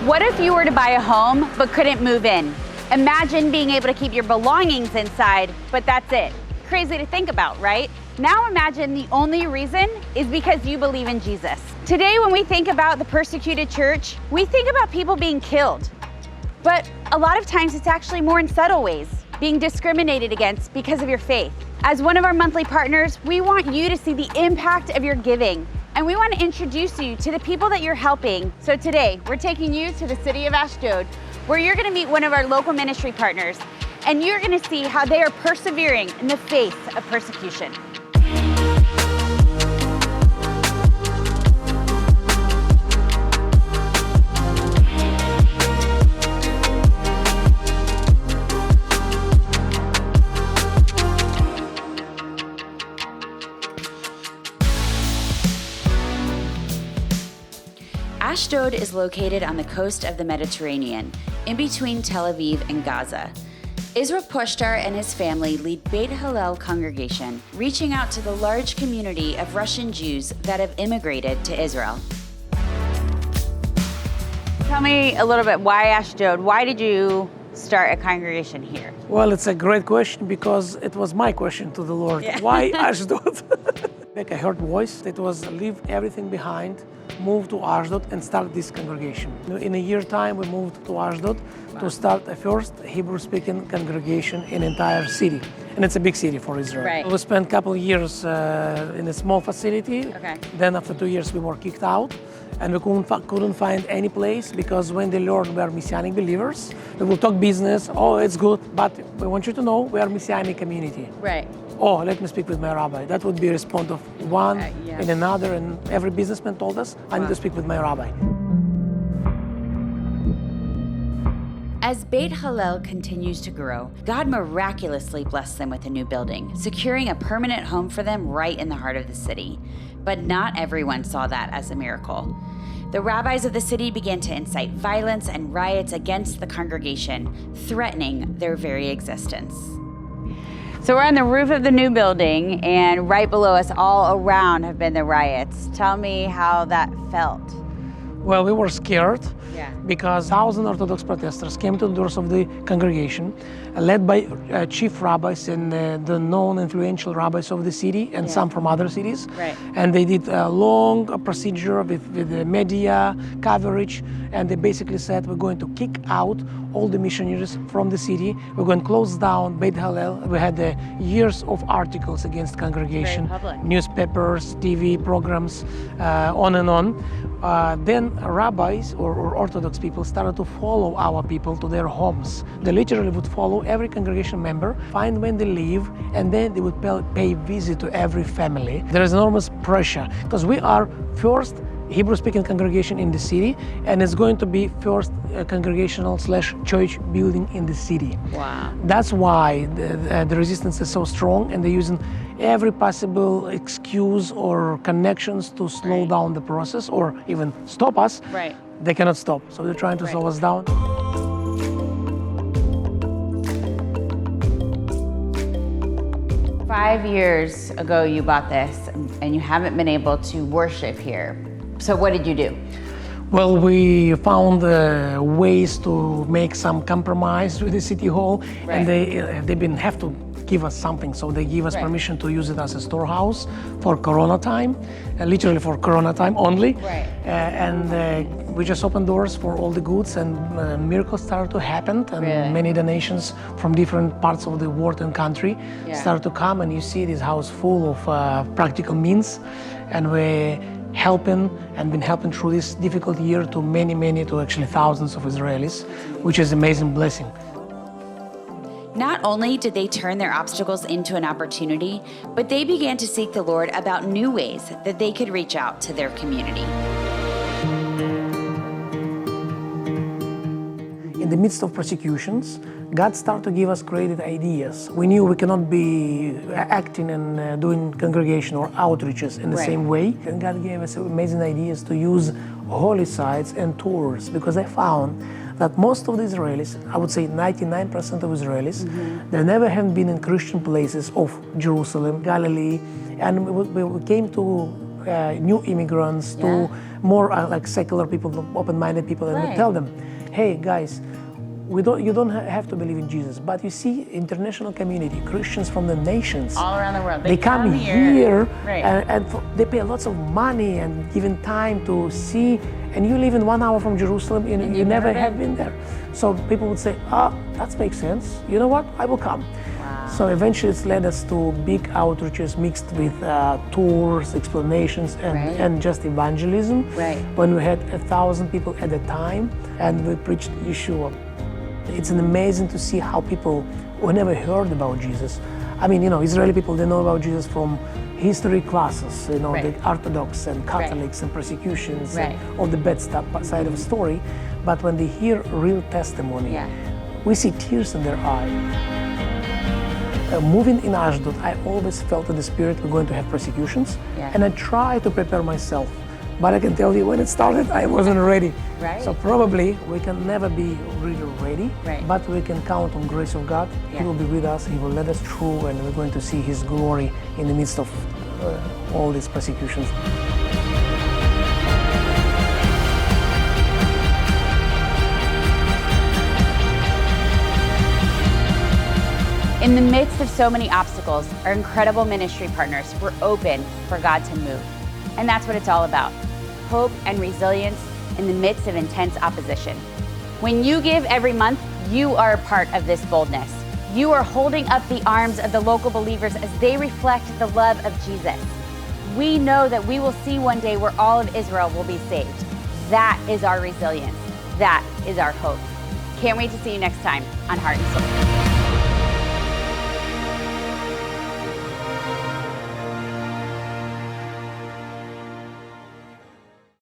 What if you were to buy a home but couldn't move in? Imagine being able to keep your belongings inside, but that's it. Crazy to think about, right? Now imagine the only reason is because you believe in Jesus. Today, when we think about the persecuted church, we think about people being killed. But a lot of times it's actually more in subtle ways, being discriminated against because of your faith. As one of our monthly partners, we want you to see the impact of your giving. And we want to introduce you to the people that you're helping. So today, we're taking you to the city of Ashdod, where you're going to meet one of our local ministry partners, and you're going to see how they are persevering in the face of persecution. Ashdod is located on the coast of the Mediterranean, in between Tel Aviv and Gaza. Israel Poshtar and his family lead Beit Hillel congregation, reaching out to the large community of Russian Jews that have immigrated to Israel. Tell me a little bit, why Ashdod? Why did you start a congregation here? Well, it's a great question because it was my question to the Lord. Yeah. Why Ashdod? I heard voice. It was leave everything behind, move to Ashdod and start this congregation. In a year time, we moved to Ashdod to start a first Hebrew-speaking congregation in entire city. And it's a big city for Israel. Right. We spent a couple of years in a small facility. Okay. Then after 2 years, we were kicked out. And we couldn't find any place because when they learn we are Messianic believers, we will talk business, oh, it's good, but we want you to know we are Messianic community. Right. Oh, let me speak with my rabbi. That would be a response of one yeah. and another, and every businessman told us, I need to speak with my rabbi. As Beit Hillel continues to grow, God miraculously blessed them with a new building, securing a permanent home for them right in the heart of the city. But not everyone saw that as a miracle. The rabbis of the city began to incite violence and riots against the congregation, threatening their very existence. So we're on the roof of the new building, and right below us all around have been the riots. Tell me how that felt. Well, we were scared Yeah. because 1,000 Orthodox protesters came to the doors of the congregation, led by chief rabbis and the known influential rabbis of the city and some from other cities. Right. And they did a long procedure with the media coverage, and they basically said, we're going to kick out all the missionaries from the city. We're going to close down Beit Hillel. We had years of articles against congregation, Very public. newspapers, TV programs, on and on. Then rabbis or Orthodox people started to follow our people to their homes. They literally would follow every congregation member, find when they leave, and then they would pay visit to every family. There is enormous pressure because we are first Hebrew-speaking congregation in the city, and it's going to be first congregational/church building in the city. Wow. That's why the resistance is so strong, and they're using every possible excuse or connections to slow down the process or even stop us. Right. They cannot stop, so they're trying to slow us down. Five years ago you bought this, and you haven't been able to worship here. So what did you do? Well, we found ways to make some compromise with the city hall, and they didn't have to give us something, so they give us permission to use it as a storehouse for Corona time, literally for Corona time only. We just opened doors for all the goods, and miracles started to happen, and many donations from different parts of the world and country started to come, and you see this house full of practical means, and we helping and been helping through this difficult year to many, to actually thousands of Israelis, which is an amazing blessing. Not only did they turn their obstacles into an opportunity, but they began to seek the Lord about new ways that they could reach out to their community. In the midst of persecutions, God started to give us creative ideas. We knew we cannot be acting and doing congregation or outreaches in the same way. And God gave us amazing ideas to use holy sites and tours, because I found that most of the Israelis, I would say 99% of Israelis, they never have been in Christian places of Jerusalem, Galilee, and we came to new immigrants, to more like secular people, open-minded people, and we tell them, hey guys, you don't have to believe in Jesus, but you see, international community, Christians from the nations, all around the world, they come here right. and they pay lots of money and given time to see, and you live in 1 hour from Jerusalem, and you never have been there. So people would say, that makes sense. You know what? I will come. Wow. So eventually it's led us to big outreaches mixed with tours, explanations, and just evangelism. Right. When we had 1,000 people at a time, and we preached Yeshua. It's amazing to see how people who never heard about Jesus. I mean, Israeli people, they know about Jesus from history classes, the Orthodox and Catholics and persecutions and all the bad stuff side of the story. But when they hear real testimony, we see tears in their eye. Moving in Ashdod, I always felt in the spirit we're going to have persecutions, and I try to prepare myself. But I can tell you, when it started, I wasn't ready. Right. So probably we can never be really ready, but we can count on grace of God. He will be with us, He will lead us through, and we're going to see His glory in the midst of all these persecutions. In the midst of so many obstacles, our incredible ministry partners were open for God to move. And that's what it's all about. Hope and resilience in the midst of intense opposition. When you give every month, you are a part of this boldness. You are holding up the arms of the local believers as they reflect the love of Jesus. We know that we will see one day where all of Israel will be saved. That is our resilience. That is our hope. Can't wait to see you next time on Heart and Soul.